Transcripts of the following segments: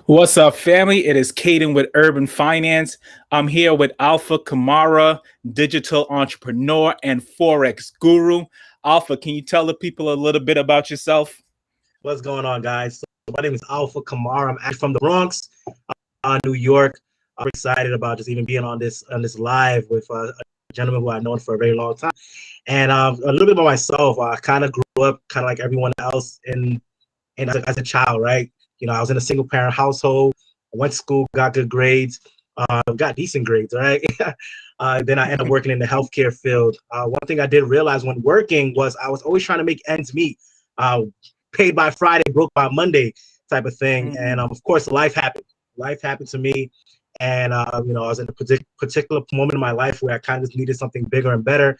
What's up, family? It is Caden with Urban Finance. I'm here with Alpha Kamara, digital entrepreneur and Forex guru. Alpha, can you tell the people a little bit about yourself? What's going on, guys? So my name is Alpha Kamara. I'm actually from the Bronx, New York. I'm excited about just even being on this live with a gentleman who I've known for a very long time. And a little bit about myself. I kind of grew up kind of like everyone else in as a child, right? You know, I was in a single parent household. I went to school, got good grades, got decent grades, right? Then I ended up working in the healthcare field. One thing I did realize when working was I was always trying to make ends meet. Paid by Friday, broke by Monday type of thing. Mm-hmm. And of course, life happened. Life happened to me. And, I was in a particular moment in my life where I kind of just needed something bigger and better.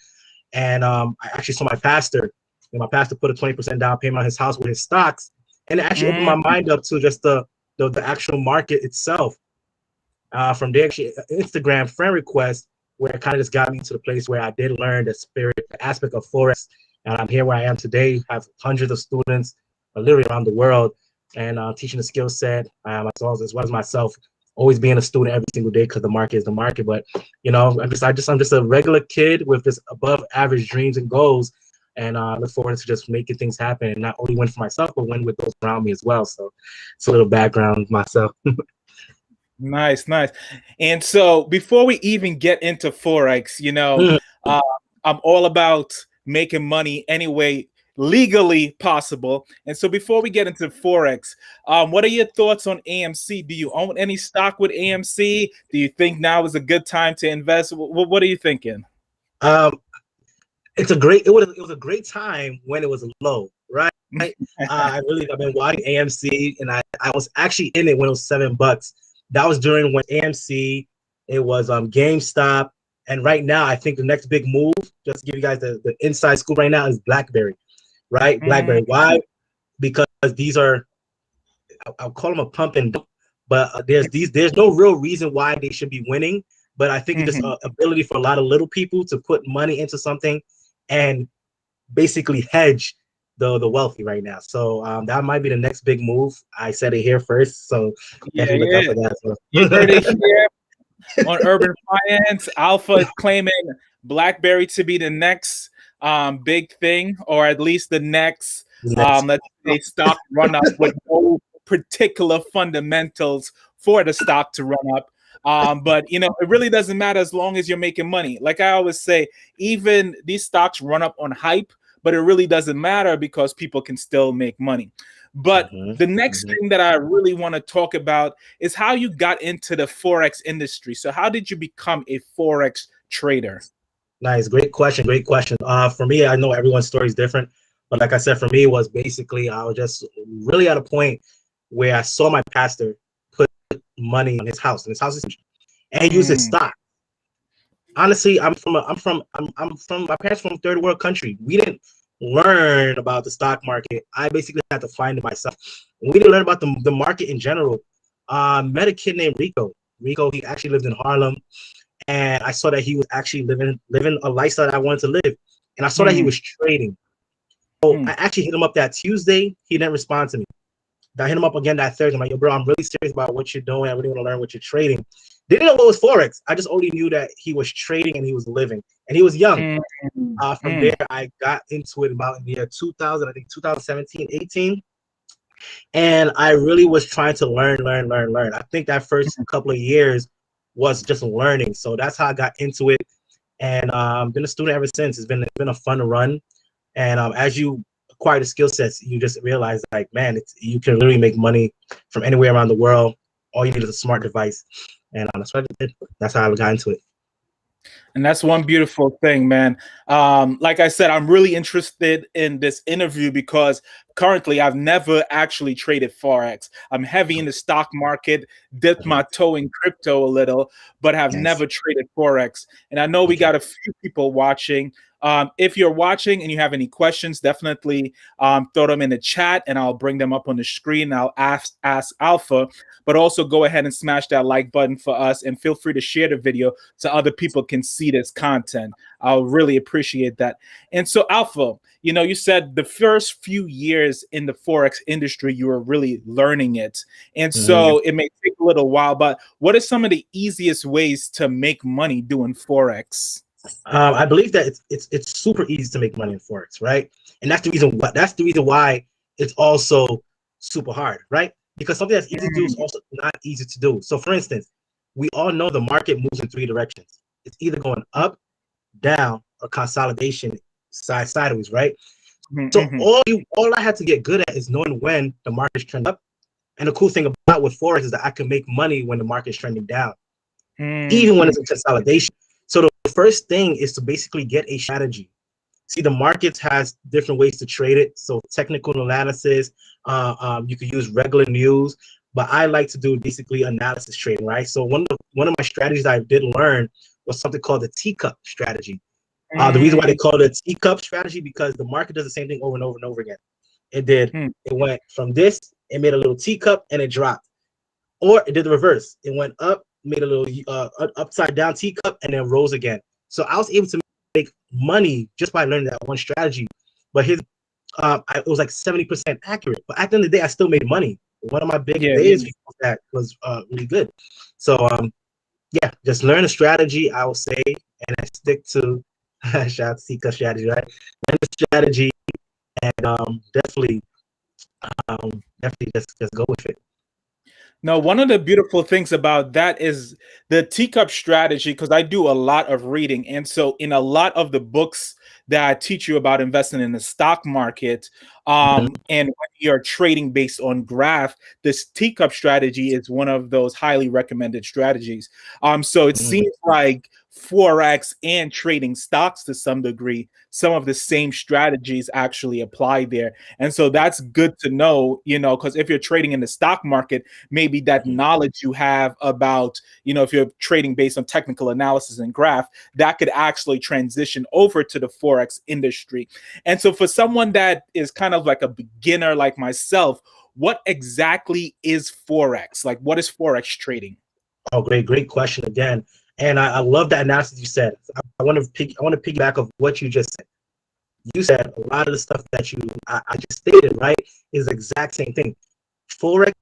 And I actually saw my pastor. And my pastor put a 20% down payment on his house with his stocks. And it actually opened my mind up to just the actual market itself. From there, actually, Instagram friend request, where it kind of just got me to the place where I did learn the aspect of Forex. And I'm here where I am today. I have hundreds of students literally around the world, and teaching the skill set, as well as myself, always being a student every single day because the market is the market. But I'm just a regular kid with just above average dreams and goals, and look forward to just making things happen and not only win for myself but win with those around me as well. So it's a little background of myself. Nice. And so before we even get into Forex, I'm all about making money anyway legally possible. And so before we get into Forex, what are your thoughts on AMC? Do you own any stock with AMC? Do you think now is a good time to invest? What are you thinking? It was a great time when it was low, right? I've been watching AMC, and I was actually in it when it was $7. That was during when AMC, it was GameStop, and right now I think the next big move, just to give you guys the inside scoop right now, is BlackBerry, right? BlackBerry. Why? Because these are, I'll call them a pump and dump, but there's no real reason why they should be winning. But I think it's just an ability for a lot of little people to put money into something and basically hedge the wealthy right now. So that might be the next big move. I said it here first, so definitely look out for that. So. You heard it here on Urban Finance. Alpha is claiming BlackBerry to be the next big thing, or at least the next let's say stock run up with no particular fundamentals for the stock to run up. But it really doesn't matter as long as you're making money. Like I always say, even these stocks run up on hype, but it really doesn't matter because people can still make money. But the next thing that I really want to talk about is how you got into the Forex industry. So how did you become a Forex trader? Nice. Great question. For me, I know everyone's story is different, but like I said, for me, it was basically, I was just really at a point where I saw my pastor put money in his house, and use his stock. Honestly, I'm from my parents from third world country. We didn't learn about the stock market. I basically had to find it myself. We didn't learn about the market in general. Met a kid named Rico. He actually lived in Harlem, and I saw that he was actually living a lifestyle that I wanted to live. And I saw that he was trading. So I actually hit him up that Tuesday. He didn't respond to me. I hit him up again that Thursday. I'm like, yo, bro, I'm really serious about what you're doing. I really want to learn what you're trading. Didn't know what was Forex. I just only knew that he was trading and he was living. And he was young. From there, I got into it about in the year 2000, I think 2017, 18. And I really was trying to learn. I think that first couple of years was just learning. So that's how I got into it. And been a student ever since. It's been a fun run. And as you acquire the skill sets, you just realize, like, man, you can literally make money from anywhere around the world. All you need is a smart device. And that's what I did. That's how I got into it. And that's one beautiful thing, man. Like I said, I'm really interested in this interview because currently I've never actually traded Forex. I'm heavy in the stock market, dipped my toe in crypto a little, but have never traded Forex. And I know we got a few people watching. If you're watching and you have any questions, definitely throw them in the chat and I'll bring them up on the screen. I'll ask Alpha, but also go ahead and smash that like button for us and feel free to share the video so other people can see this content. I'll really appreciate that. And so, Alpha, you said the first few years in the Forex industry, you were really learning it. And so it may take a little while, but what are some of the easiest ways to make money doing Forex? I believe that it's super easy to make money in Forex, right? And that's the reason why it's also super hard, right? Because something that's easy to do is also not easy to do. So for instance, we all know the market moves in three directions. It's either going up, down, or consolidation sideways, right? So all I had to get good at is knowing when the market's trending up. And the cool thing about with Forex is that I can make money when the market's trending down, even when it's a consolidation. So the first thing is to basically get a strategy. See, the markets has different ways to trade it. So technical analysis, you could use regular news, but I like to do basically analysis trading, right? So one of my strategies I did learn was something called the Teacup Strategy. The reason why they call it a Teacup Strategy because the market does the same thing over and over and over again. It went from this, it made a little teacup and it dropped, or it did the reverse. It went up, made a little upside down teacup, and then rose again. So I was able to make money just by learning that one strategy. But it was like 70% accurate. But at the end of the day, I still made money. One of my big days that was really good. So yeah, just learn a strategy, I will say, and I stick to shout out to Teacup Strategy, right? Learn the strategy and definitely just go with it. Now, one of the beautiful things about that is the Teacup Strategy, because I do a lot of reading. And so in a lot of the books that I teach you about investing in the stock market, and when you're trading based on graph, this Teacup Strategy is one of those highly recommended strategies. So it seems like Forex and trading stocks to some degree, some of the same strategies actually apply there. And so that's good to know, because if you're trading in the stock market, maybe that knowledge you have about, if you're trading based on technical analysis and graph, that could actually transition over to the Forex industry. And so for someone that is kind of like a beginner like myself, what exactly is Forex? Like, what is Forex trading? Oh, great question again. And I love that analysis you said. I want to piggyback of what you just said. You said a lot of the stuff that I just stated, right, is the exact same thing. Forex,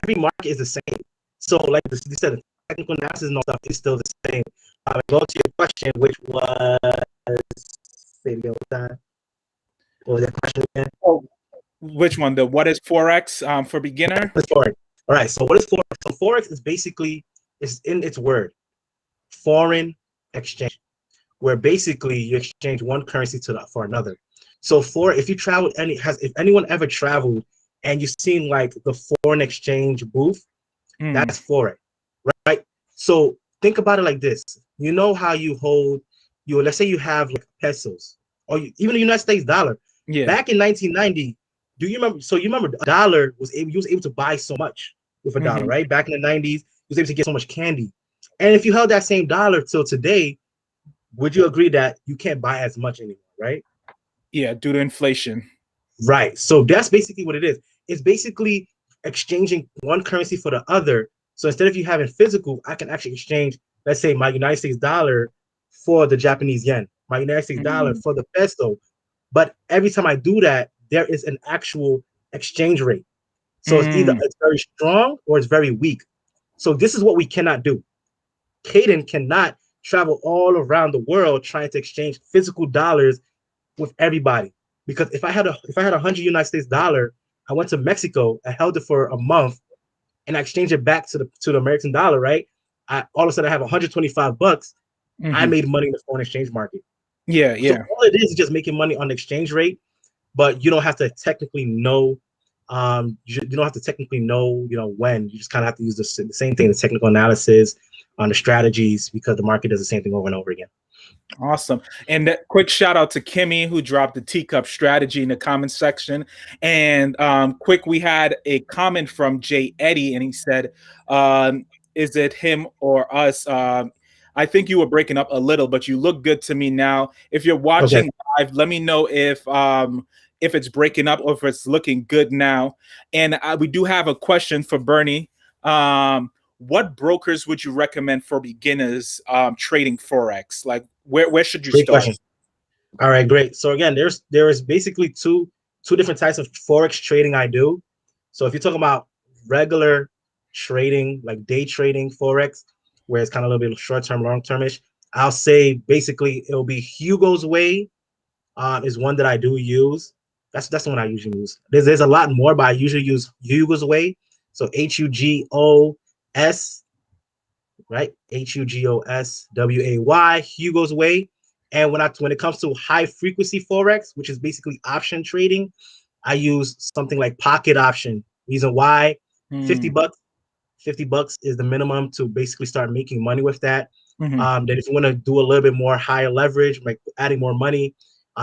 every market is the same. So like you said, the technical analysis and all stuff is still the same. I go to your question, which was, say it again one time. What was that question again? Oh, which one? What is Forex for beginner? What's Forex? All right. So what is Forex? So Forex is basically, it's in its word, foreign exchange, where basically you exchange one currency for another. So if you traveled if anyone ever traveled and you've seen like the foreign exchange booth, that's Forex, right? So think about it like this. You know how you hold let's say you have like pesos or even the United States dollar. Yeah. Back in 1990, do you remember? So you remember a dollar you was able to buy so much with a dollar, right? Back in the 90s, you was able to get so much candy. And if you held that same dollar till today, would you agree that you can't buy as much anymore, right? Yeah, due to inflation. Right. So that's basically what it is. It's basically exchanging one currency for the other. So instead of you having physical, I can actually exchange, let's say, my United States dollar for the Japanese yen, my United States dollar for the peso. But every time I do that, there is an actual exchange rate. So it's very strong or it's very weak. So this is what we cannot do. Caden cannot travel all around the world trying to exchange physical dollars with everybody. Because if I had 100 United States dollar, I went to Mexico, I held it for a month, and I exchanged it back to the American dollar, right? All of a sudden I have 125 bucks. I made money in the foreign exchange market. Yeah. So all it is just making money on the exchange rate, but you don't have to technically know. You don't have to technically know, when. You just kind of have to use the same thing, the technical analysis on the strategies, because the market does the same thing over and over again. Awesome. And that quick shout out to Kimmy, who dropped the Teacup Strategy in the comment section. And we had a comment from Jay Eddie, and he said, is it him or us? I think you were breaking up a little, but you look good to me now. If you're watching live, let me know if it's breaking up or if it's looking good now. And we do have a question for Bernie. What brokers would you recommend for beginners trading forex? Like, where should you Great start? question. All right, great. So again, there is basically two different types of forex trading I do. So if you're talking about regular trading, like day trading forex, where it's kind of a little bit short term, long termish, I'll say basically it'll be Hugo's Way. Is one that I do use. That's the one I usually use. There's a lot more, but I usually use Hugo's Way. So HUGOS, right? HUGOSWAY, Hugo's Way. And when it comes to high frequency forex, which is basically option trading, I use something like pocket option. Reason why, 50 bucks. 50 bucks is the minimum to basically start making money with that. Then if you want to do a little bit more higher leverage, like adding more money,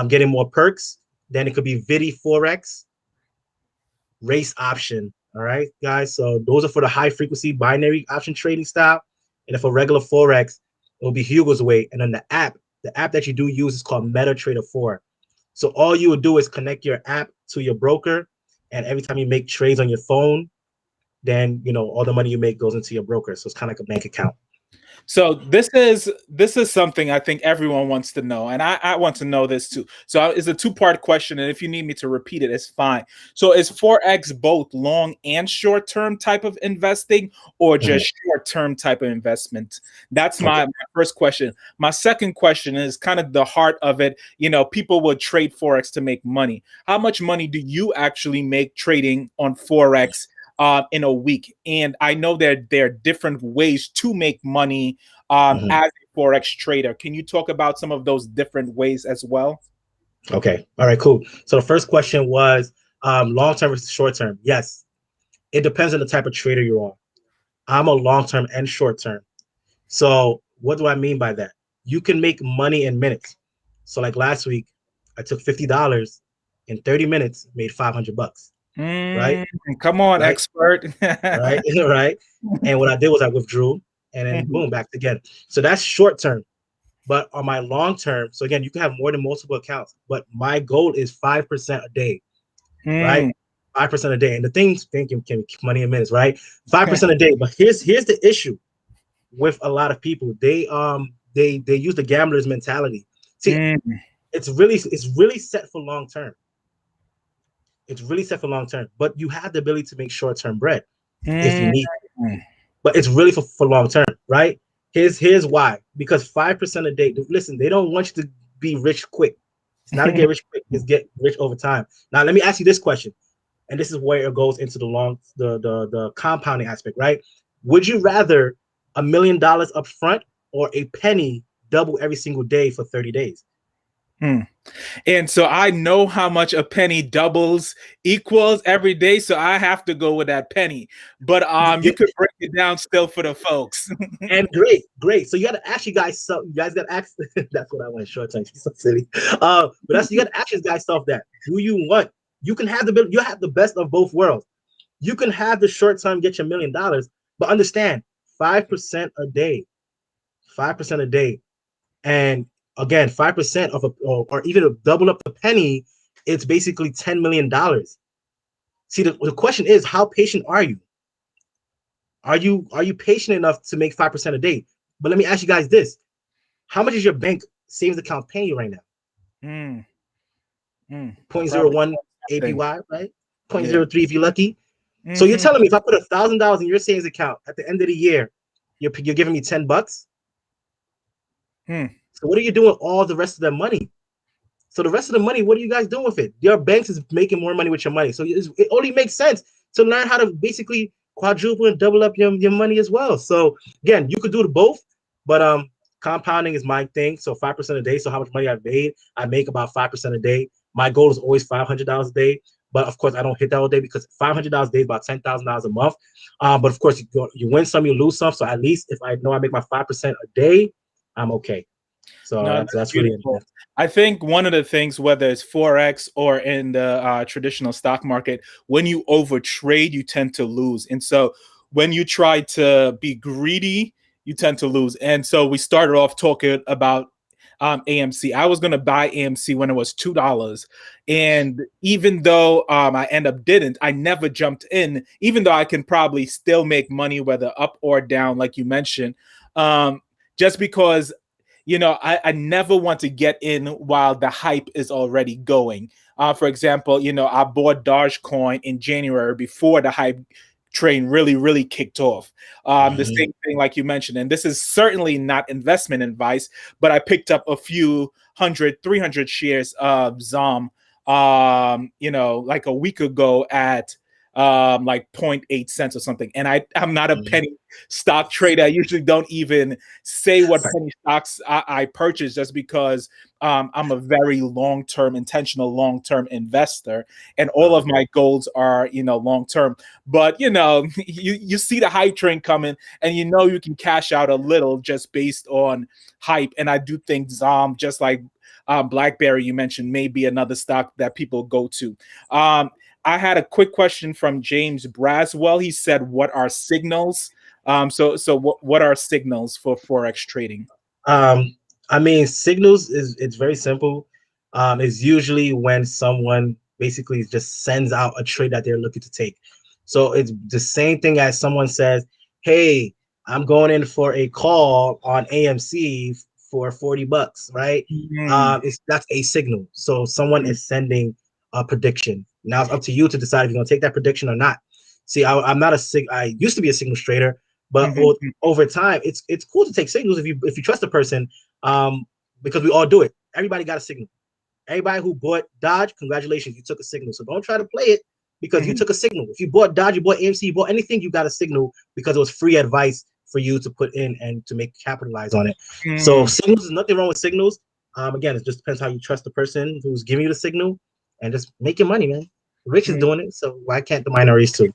getting more perks, then it could be Vidi Forex, race option. All right, guys. So those are for the high frequency binary option trading style. And if a regular Forex, it will be Hugo's Way. And then the app that you do use is called MetaTrader 4. So all you would do is connect your app to your broker. And every time you make trades on your phone, then all the money you make goes into your broker. So it's kind of like a bank account. So this is something I think everyone wants to know, and I want to know this too. So it's a two-part question, and if you need me to repeat it, it's fine. So is Forex both long and short-term type of investing, or just short-term type of investment? That's my first question. My second question is kind of the heart of it. People would trade Forex to make money. How much money do you actually make trading on Forex in a week? And I know there are different ways to make money as a Forex trader. Can you talk about some of those different ways as well? Okay. All right, cool. So the first question was long-term versus short-term. Yes, it depends on the type of trader you are. I'm a long-term and short-term. So what do I mean by that? You can make money in minutes. So like last week, I took $50 in 30 minutes, made 500 bucks. Right? Come on, right? Expert. Right? Right. And what I did was I withdrew and then boom, back again. So that's short term. But on my long term, so again, you can have more than multiple accounts, but my goal is 5% a day, right? 5% a day. And the things thinking can make money in minutes, right? 5% a day. But here's the issue with a lot of people. They use the gambler's mentality. See, it's really set for long term. It's really set for long term, but you have the ability to make short term bread if you need. But it's really for long term, right? Here's why. Because 5% a day. Listen, they don't want you to be rich quick. It's not to get rich quick. It's get rich over time. Now, let me ask you this question, and this is where it goes into the compounding aspect, right? Would you rather $1 million up front or a penny double every single day for 30 days? And so I know how much a penny doubles equals every day, so I have to go with that penny. But you could break it down still for the folks. And great. So you got to ask you guys. So you guys got to ask. That's what I want. Short term. So silly. But you got to ask you guys stuff that. Do you want? You can have you have the best of both worlds. You can have the short term, get your $1 million, but understand 5% a day, 5% a day, and again 5% of or even double up the penny. It's basically $10 million. See, the question is, how patient are you? Are you patient enough to make 5% a day? But let me ask you guys this: how much is your bank savings account paying you right now? 0.01 APY, right? 0.03 if you're lucky. So you're telling me if I put $1,000 in your savings account at the end of the year, you're giving me $10? So what are you doing with all the rest of that money? So the rest of the money, what are you guys doing with it? Your banks is making more money with your money. So it only makes sense to learn how to basically quadruple and double up your money as well. So again, you could do both, but compounding is my thing. So 5% a day. So how much money I've made, I make about 5% a day. My goal is always $500 a day. But of course, I don't hit that all day because $500 a day is about $10,000 a month. But of course, you win some, you lose some. So at least if I know I make my 5% a day, I'm okay. So No, that's really beautiful. I think one of the things, whether it's Forex or in the traditional stock market, when you overtrade, you tend to lose. And so when you try to be greedy you tend to lose. And so we started off talking about AMC. I was going to buy AMC when it was $2. And even though I end up didn't, I never jumped in, even though I can probably still make money, whether up or down, like you mentioned, just because, I never want to get in while the hype is already going. For example, I bought Dogecoin in January before the hype train really, really kicked off. The same thing, like you mentioned, and this is certainly not investment advice, but I picked up a few 300 shares of ZOM, like a week ago at like 0.8 cents or something. And I'm not a penny stock trader. I usually don't even say what penny stocks I purchase, just because I'm a very intentional long-term investor, and all of my goals are, long-term. But you see the hype train coming, and you can cash out a little just based on hype. And I do think ZOM, just like BlackBerry, you mentioned, may be another stock that people go to. I had a quick question from James Braswell. He said, "What are signals?" So what are signals for Forex trading? I mean, signals it's very simple. It's usually when someone basically just sends out a trade that they're looking to take. So it's the same thing as someone says, "Hey, I'm going in for a call on AMC for $40," right? That's a signal. So someone is sending a prediction. Now it's up to you to decide if you're gonna take that prediction or not. See, I'm not I used to be a signals trader, but over time, it's cool to take signals if you trust a person, because we all do it. Everybody got a signal. Everybody who bought Dodge, congratulations, you took a signal. So don't try to play it because you took a signal. If you bought Dodge, you bought AMC, you bought anything, you got a signal because it was free advice for you to put in and to capitalize on it. So signals, there's nothing wrong with signals. Again, it just depends how you trust the person who's giving you the signal, and just make your money, man. Rich is doing it, so why can't the minorities too?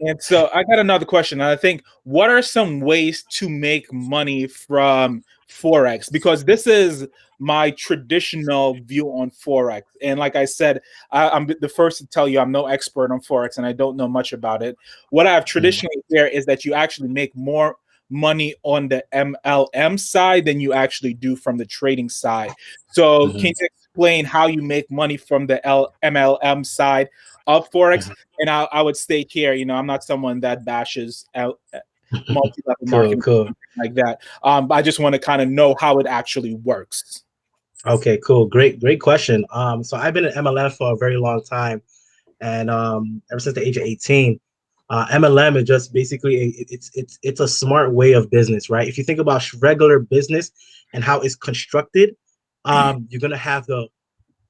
And so I got another question. I think, what are some ways to make money from Forex? Because this is my traditional view on Forex. And like I said, I'm the first to tell you I'm no expert on Forex and I don't know much about it. What I've traditionally hear is that you actually make more money on the MLM side than you actually do from the trading side. So can you explain how you make money from the MLM side of Forex? And I would state here, I'm not someone that bashes multi-level marketing like that. I just want to kind of know how it actually works. Okay, cool. Great question. So I've been in MLM for a very long time, and ever since the age of 18. MLM is just basically it's a smart way of business, right? If you think about regular business and how it's constructed, you're gonna have the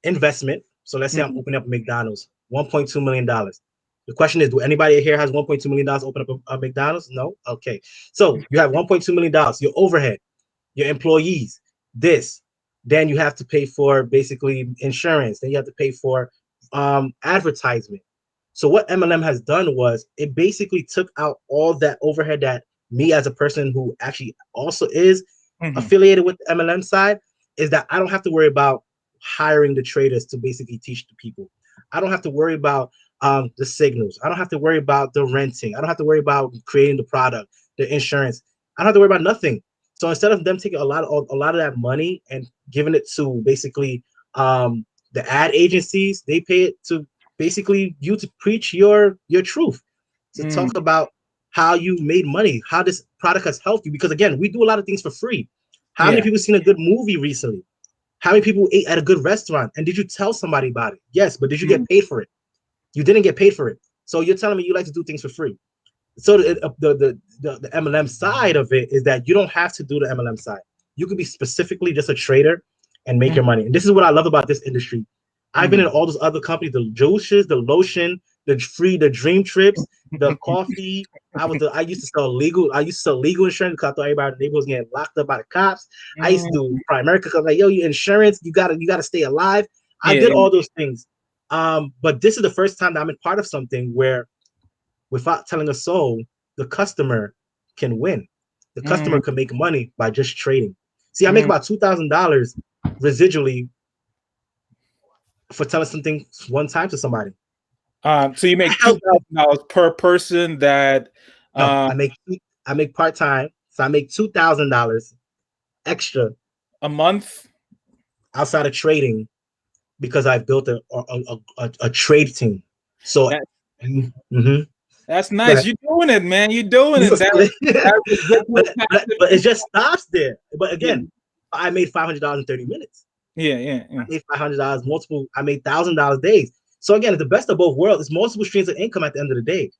investment. So let's say I'm opening up a McDonald's, $1.2 million. The question is, do anybody here has $1.2 million open up a McDonald's? No? Okay. So you have $1.2 million, your overhead, your employees, this. Then you have to pay for basically insurance. Then you have to pay for advertisement. So what MLM has done was it basically took out all that overhead that me as a person who actually also is affiliated with the MLM side, is that I don't have to worry about hiring the traders to basically teach the people. I don't have to worry about the signals. I don't have to worry about the renting. I don't have to worry about creating the product, the insurance. I don't have to worry about nothing. So instead of them taking a lot of that money and giving it to basically the ad agencies, they pay it to basically you to preach your truth, to talk about how you made money, how this product has helped you. Because again, we do a lot of things for free. How many people seen a good movie recently? How many people ate at a good restaurant? And did you tell somebody about it? Yes, but did you get paid for it? You didn't get paid for it. So you're telling me you like to do things for free. So the MLM side of it is that you don't have to do the MLM side. You could be specifically just a trader and make your money. And this is what I love about this industry. I've been in all those other companies, the juices, the lotion, the dream trips, the coffee. I used to sell legal insurance because I thought everybody in the neighborhood was getting locked up by the cops. I used to do Primerica because like, yo, your insurance, you gotta stay alive. I did all those things. But this is the first time that I'm in part of something where, without telling a soul, the customer can win. The customer can make money by just trading. See, I make about $2,000 residually for telling something one time to somebody. So you make $2,000 per person that no, I make I make part-time, so I make $2,000 extra a month. outside of trading because I've built a trade team. So, That, mm-hmm. that's nice. You're doing it, man. You're doing it. That residual but it just stops there. But yeah, again, I made $500 in 30 minutes. yeah. I made $500 multiple. I made $1,000 days. So again, it's the best of both worlds. It's multiple streams of income at the end of the day.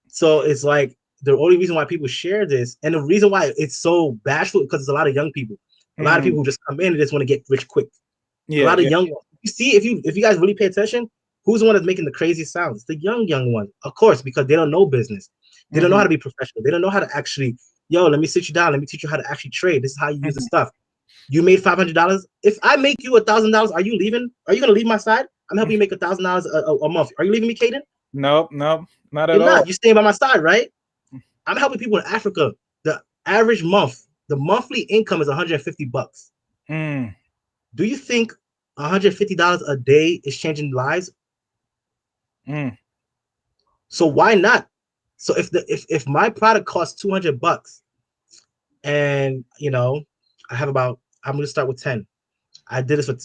So it's like the only reason why people share this, and the reason why it's so bashful, because there's a lot of young people, a lot of people who just come in and just want to get rich quick. A lot of young ones. You see, if you guys really pay attention, who's the one that's making the craziest sounds? It's the young one, of course, because they don't know business. They don't know how to be professional. They don't know how to actually, let me sit you down. Let me teach you how to actually trade. This is how you use the stuff. You made $500. If I make you $1,000, are you leaving? Are you gonna leave my side? I'm helping you make $1,000 a month. Are you leaving me, Caden? Nope, not at You're all. not. You're staying by my side, right? I'm helping people in Africa. The average month, the monthly income is $150. Do you think $150 a day is changing lives? So why not? So if my product costs $200 and I'm gonna start with 10. I did this for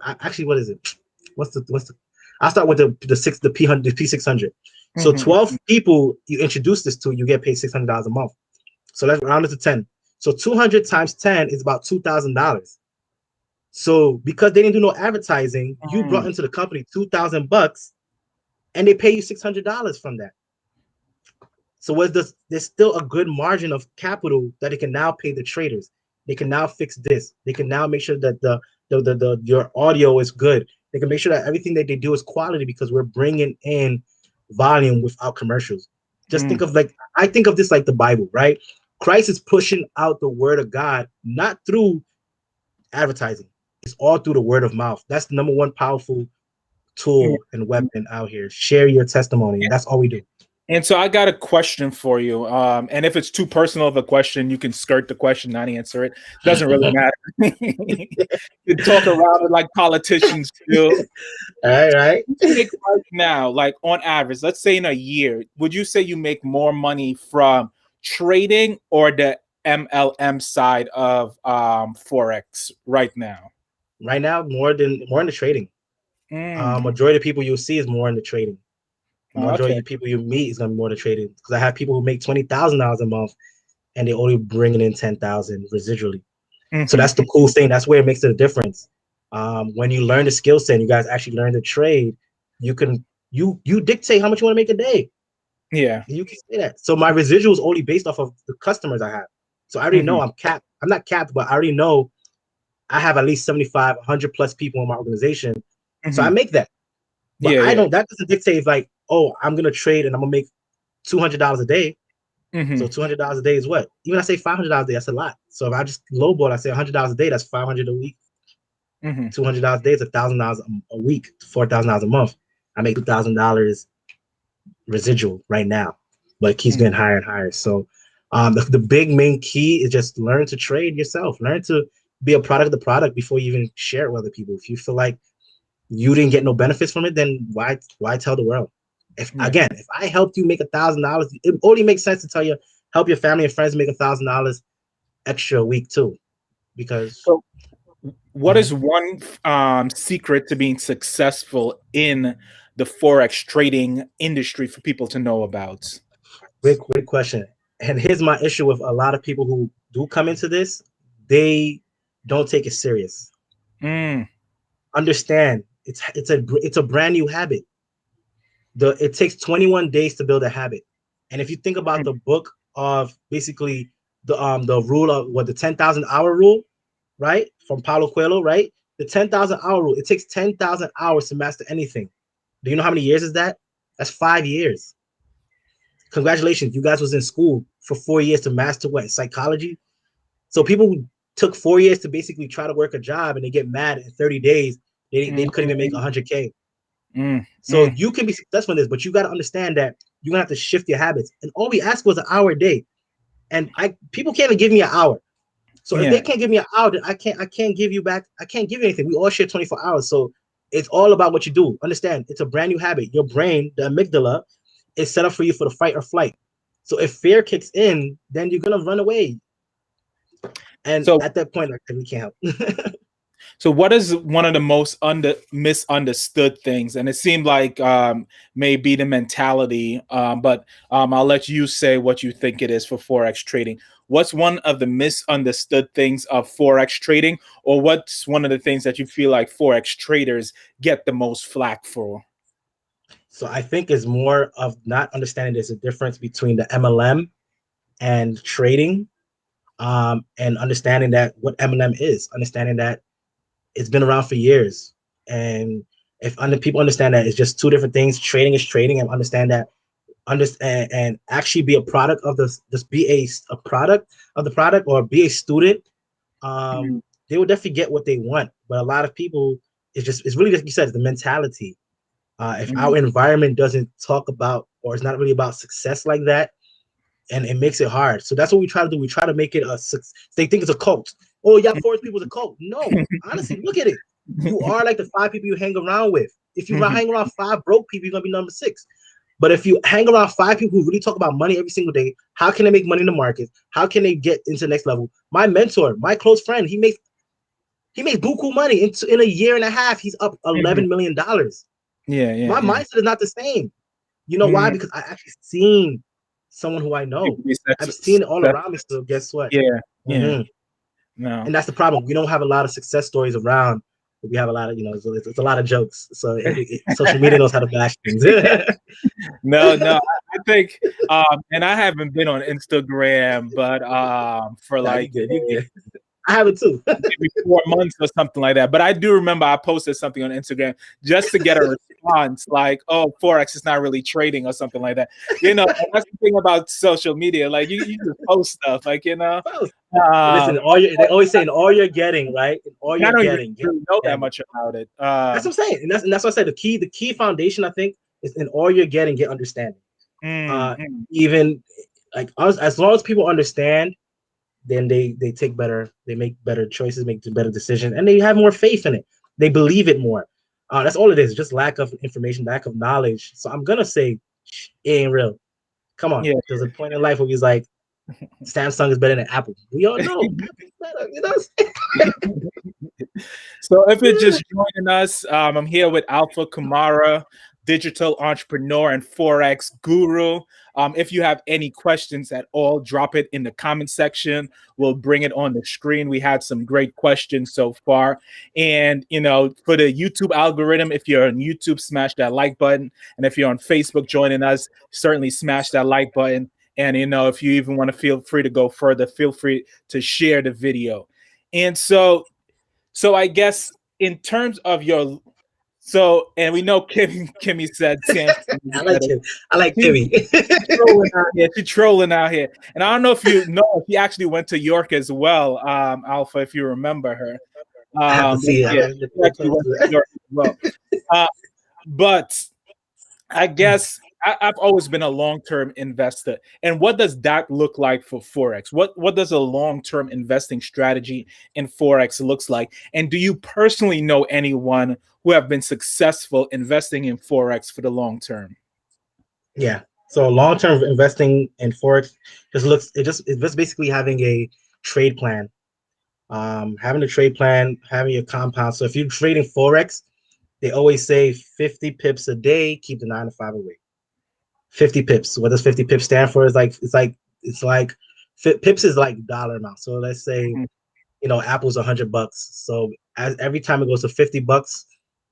actually, what is it? What's the I'll start with the P600. So 12 people you introduce this to, you get paid $600 a month. So let's round it to 10. So 200 times 10 is about $2,000. So because they didn't do no advertising, you brought into the company $2,000, and they pay you $600 from that. So there's still a good margin of capital that they can now pay the traders. They can now fix this. They can now make sure that your audio is good. They can make sure that everything that they do is quality because we're bringing in volume without commercials. Just I think of this like the Bible, right? Christ is pushing out the word of God, not through advertising. It's all through the word of mouth. That's the number one powerful tool and weapon out here. Share your testimony, and that's all we do. And so I got a question for you. And if it's too personal of a question, you can skirt the question, not answer it. Doesn't really matter. You talk around it like politicians do. All right. Right now, like on average, let's say in a year, would you say you make more money from trading or the MLM side of Forex right now? Right now, more in the trading. Majority of people you'll see is more in the trading. The majority of people you meet is gonna be more the trading, because I have people who make $20,000 a month and they're only bringing in 10,000 residually. So that's the cool thing. That's where it makes a difference. When you learn the skill set, you guys actually learn to trade. You can you dictate how much you want to make a day. Yeah, you can say that. So my residual is only based off of the customers I have. So I already know I'm capped. I'm not capped, but I already know I have at least 75, 100 plus people in my organization. So I make that. But that doesn't dictate like, oh, I'm gonna trade and I'm gonna make $200 a day. So $200 a day is what? Even I say $500 a day, that's a lot. So if I just lowball, I say $100 a day, that's $500 a week. $200 a day is $1,000 a week, $4,000 a month. I make $2,000 residual right now, but it keeps getting higher and higher. So the big main key is just learn to trade yourself. Learn to be a product of the product before you even share it with other people. If you feel like you didn't get no benefits from it, then why tell the world? If I helped you make $1,000, it only makes sense to tell you, help your family and friends make $1,000 extra a week too. Because what is one secret to being successful in the Forex trading industry for people to know about? Great question. And here's my issue with a lot of people who do come into this. They don't take it serious. Understand, it's a brand new habit. It takes 21 days to build a habit. And if you think about the book of basically the rule of the 10,000 hour rule, right? From Paulo Coelho, right? The 10,000 hour rule. It takes 10,000 hours to master anything. Do you know how many years is that? That's 5 years. Congratulations, you guys was in school for 4 years to master what? Psychology. So people took 4 years to basically try to work a job, and they get mad in 30 days. They couldn't even make 100K. So you can be successful in this, but you got to understand that you're gonna have to shift your habits. And all we ask was an hour a day, and people can't even give me an hour. So if they can't give me an hour, then I can't give you back. I can't give you anything. We all share 24 hours. So it's all about what you do. Understand, it's a brand new habit. Your brain, the amygdala, is set up for you for the fight or flight. So if fear kicks in, then you're gonna run away. And So at that point, like, we can't help. So, what is one of the most misunderstood things? And it seemed like maybe the mentality, but I'll let you say what you think it is for forex trading. What's one of the misunderstood things of forex trading, or what's one of the things that you feel like forex traders get the most flack for? So I think it's more of not understanding there's a difference between the MLM and trading, and understanding that what MLM is, understanding that it's been around for years. And if people understand that it's just two different things, trading is trading, and understand that, understand and actually be a product of this, just be a product of the product, or be a student, Mhm. they will definitely get what they want. But a lot of people, it's really, like you said, it's the mentality. If our environment doesn't talk about, or it's not really about success like that, and it makes it hard. So that's what we try to do. We try to make it a. They think it's a cult. Oh yeah, forest people is a cult. No, honestly, look at it. You are like the 5 people you hang around with. If you hang around 5 broke people, you're gonna be number 6. But if you hang around 5 people who really talk about money every single day, how can they make money in the market? How can they get into the next level? My mentor, my close friend, he makes buku money in a year and a half. He's up $11 million. Yeah, yeah, My yeah. mindset is not the same. You know why? Mhm. Because I actually seen someone who I know. People be I've seen it all success- around me. So guess what? Yeah, yeah. hmm No. And that's the problem. We don't have a lot of success stories around. But we have a lot of, it's a lot of jokes. So social media knows how to bash things. No. I think, and I haven't been on Instagram, but for Nah, you like good. You good. I have it too. maybe 4 months or something like that. But I do remember I posted something on Instagram just to get a response, like, "Oh, forex is not really trading" or something like that. And that's the thing about social media. Like you just post stuff, like Listen, they always say in all you're getting, right? In all I you're don't even getting, get really know that understanding. much about it. That's what I'm saying. And that's what I said. The key foundation, I think, is in all you're getting, get understanding. Mm, mm. Even like us, as long as people understand, then they take better, they make better choices, make better decisions, and they have more faith in it. They believe it more. That's all it is, just lack of information, lack of knowledge. So I'm gonna say it ain't real. Come on. Yeah. There's a point in life where he's like, Samsung is better than Apple. We all know Apple's better, you know. So if you're just joining us, I'm here with Alpha Kumara, digital entrepreneur and forex guru. If you have any questions at all, drop it in the comment section. We'll bring it on the screen. We had some great questions so far. And for the YouTube algorithm, if you're on YouTube, smash that like button. And if you're on Facebook joining us, certainly smash that like button. And if you even want to, feel free to go further, feel free to share the video. And so I guess in terms of and we know Kimmy said Samsung I is like better. him. I like She's Timmy. trolling out here. She's trolling out here. And I don't know if you know if she actually went to York as well, Alpha, if you remember her. I have to see it. Yeah, she actually went to York as well. Uh, but I guess I've always been a long-term investor. And what does that look like for Forex? What does a long-term investing strategy in Forex looks like? And do you personally know anyone who have been successful investing in Forex for the long term? Yeah. So long-term investing in Forex it's just basically having a trade plan. Having a trade plan, having a compound. So if you're trading Forex, they always say 50 pips a day, keep the 9 to 5 away. 50 pips. What does 50 pips stand for? It's like pips is like dollar amount. So let's say, Mhm, Apple's $100. So every time it goes to $50,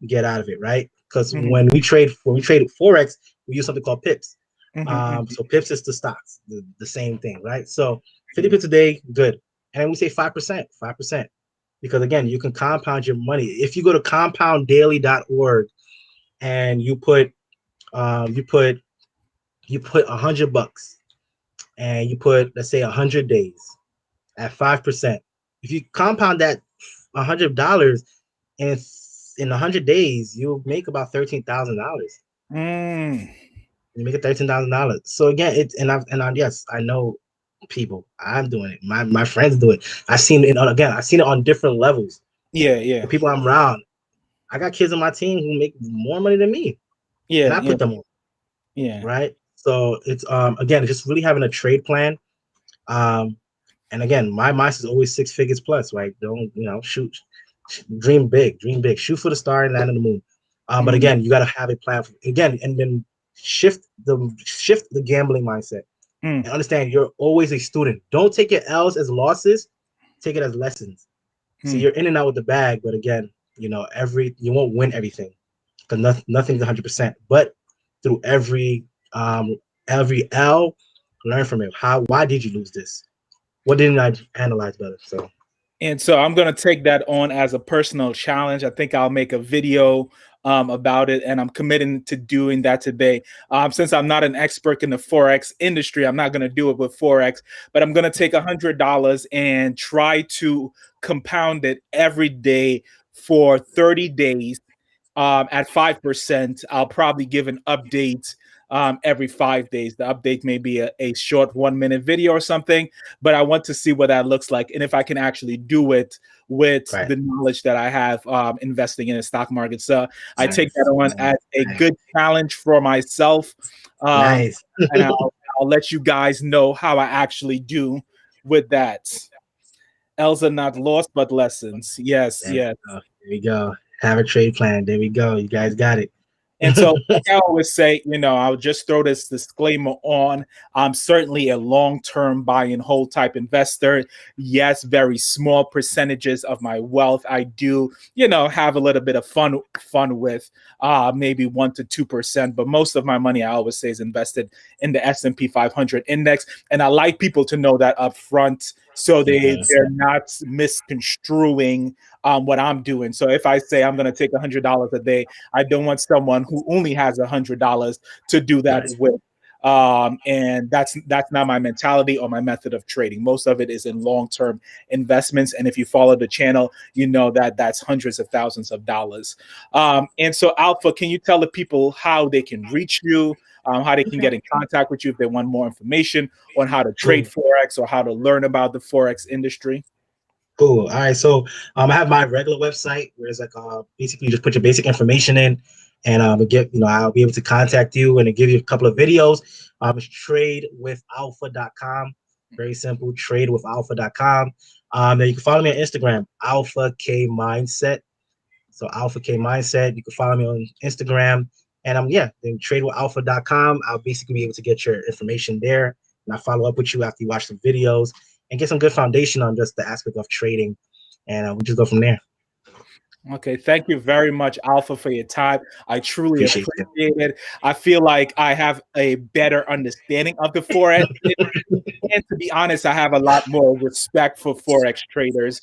get out of it, right? Because mhm, when we trade Forex, we use something called pips. mhm, So pips is the stocks, the same thing, right? So 50 pips a day, good. And we say 5%, 5%. Because again, you can compound your money. If you go to compounddaily.org and you put $100 and you put, let's say, 100 days at 5%. If you compound that $100 in 100 days, you'll make about $13,000. mm. You make it $13,000. So again, yes, I know people. I'm doing it. My friends do it. I've seen it on different levels. Yeah, yeah, The people I'm around. I got kids on my team who make more money than me, and yeah, I yeah, put them on, yeah. right? So it's again, just really having a trade plan. Um, and again, my mindset is always 6 figures plus, right? Don't, shoot, dream big, shoot for the star and land on the moon. But again, you got to have a plan again, and then shift the gambling mindset and understand you're always a student. Don't take your L's as losses, take it as lessons. So you're in and out with the bag, but again, you won't win everything because nothing's 100%. But through every L, learn from it. Why did you lose this? What didn't I analyze better? And so I'm going to take that on as a personal challenge. I think I'll make a video about it, and I'm committing to doing that today. Since I'm not an expert in the Forex industry, I'm not going to do it with Forex, but I'm going to take $100 and try to compound it every day for 30 days at 5%. I'll probably give an update every 5 days. The update may be a short 1-minute video or something, but I want to see what that looks like and if I can actually do it with the knowledge that I have investing in the stock market. So I take that on as a good challenge for myself. And I'll let you guys know how I actually do with that. L's are not lost, but lessons. Yes, yes. There we go. Have a trade plan. There we go. You guys got it. And so, like I always say, I'll just throw this disclaimer on. I'm certainly a long-term buy and hold type investor. Yes, very small percentages of my wealth I do, have a little bit of fun with, maybe 1 to 2%. But most of my money, I always say, is invested in the S&P 500 index. And I like people to know that up front, so they're not misconstruing what I'm doing. So if I say I'm going to take $100 a day, I don't want someone who only has $100 to do that with. And that's not my mentality or my method of trading. Most of it is in long-term investments. And if you follow the channel, you know that that's hundreds of thousands of dollars. And so, Alpha, can you tell the people how they can reach you, how they can get in contact with you if they want more information on how to trade Forex or how to learn about the Forex industry? Cool. All right. So I have my regular website where it's like basically you just put your basic information in, and I'll be able to contact you and give you a couple of videos. It's tradewithalpha.com. Very simple. Tradewithalpha.com. Then you can follow me on Instagram, Alpha K Mindset. So Alpha K Mindset. You can follow me on Instagram, and then tradewithalpha.com. I'll basically be able to get your information there, and I'll follow up with you after you watch the videos and get some good foundation on just the aspect of trading, and we just go from there. Okay, thank you very much, Alpha, for your time. I truly appreciate it. I feel like I have a better understanding of the Forex. And to be honest, I have a lot more respect for Forex traders.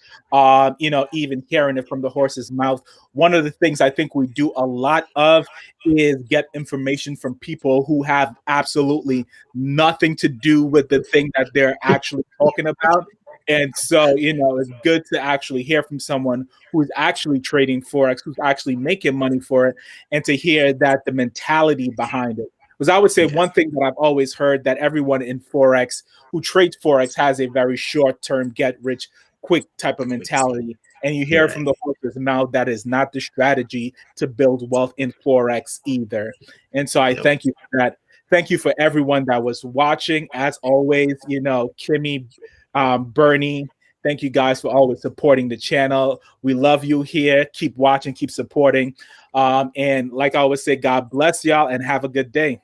Even hearing it from the horse's mouth. One of the things I think we do a lot of is get information from people who have absolutely nothing to do with the thing that they're actually talking about. And so, it's good to actually hear from someone who's actually trading Forex, who's actually making money for it, and to hear that the mentality behind it. Because I would say one thing that I've always heard, that everyone in Forex who trades Forex has a very short-term, get-rich-quick type of mentality. And you hear from the horse's mouth that is not the strategy to build wealth in Forex either. And so I thank you for that. Thank you for everyone that was watching. As always, Kimmy, Bernie, thank you guys for always supporting the channel. We love you here. Keep watching, keep supporting. And like I always say, God bless y'all and have a good day.